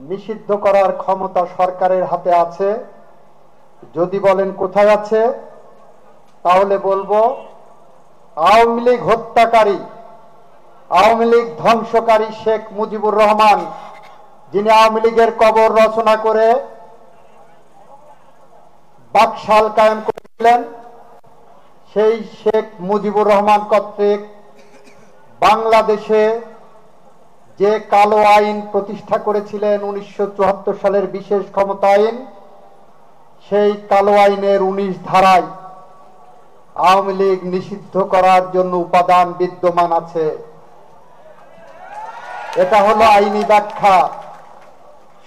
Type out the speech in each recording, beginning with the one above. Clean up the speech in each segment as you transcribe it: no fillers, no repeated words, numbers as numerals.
নিষিদ্ধ করার ক্ষমতা সরকারের হাতে আছে। যদি বলেন কোথায় আছে, তাহলে বলবো আওয়ামী লীগ হত্যাকারী, আওয়ামী লীগ ধ্বংসকারী শেখ মুজিবুর রহমান, যিনি আওয়ামী লীগের কবর রচনা করে বাকশাল কায়েম করেছিলেন, সেই শেখ মুজিবুর রহমান কর্তৃক বাংলাদেশে যে কালো আইন প্রতিষ্ঠা করেছিলেন 1974 সালের বিশেষ ক্ষমতা আইন, সেই কালো আইনের 19 ধারায় আওয়ামী লীগ নিষিদ্ধ করার জন্য উপাদান বিদ্যমান আছে। এটা হলো আইনি ব্যাখ্যা।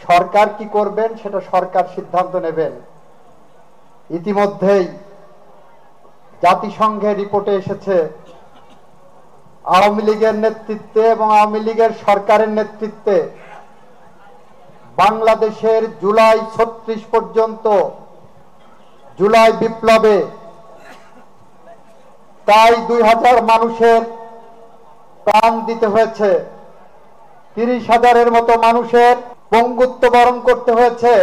সরকার কি করবেন সেটা সরকার সিদ্ধান্ত নেবেন। ইতিমধ্যেই জাতিসংঘের রিপোর্টে এসেছে, আওয়ামী লীগের নেতৃত্বে এবং আওয়ামী লীগের সরকারের নেতৃত্বে বাংলাদেশের জুলাই 36 পর্যন্ত, জুলাই বিপ্লবে প্রায় 2000 মানুষের প্রাণ দিতে হয়েছে, 30,000-এর মতো মানুষের পঙ্গুত্ব বরণ করতে হয়েছে।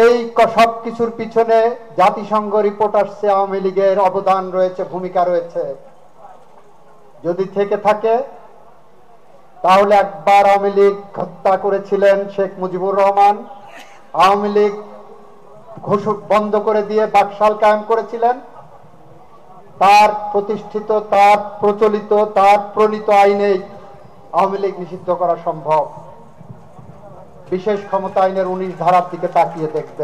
এই সব কিছুর পিছনে জাতিসংঘ রিপোর্ট আসছে, আওয়ামী লীগের অবদান রয়েছে, ভূমিকা রয়েছে। যদি থেকে থাকে তাহলে একবার আওয়ামী লীগ হত্যা করেছিলেন শেখ মুজিবুর রহমান, আওয়ামী লীগ ঘোষক বন্ধ করে দিয়ে বাকশাল কায়েম করেছিলেন। তার প্রতিষ্ঠিত, তার প্রচলিত, তার প্রণীত আইনেই আওয়ামী লীগ নিষিদ্ধ করা সম্ভব। বিশেষ ক্ষমতা আইনের 19 ধারার দিকে তাকিয়ে দেখবে।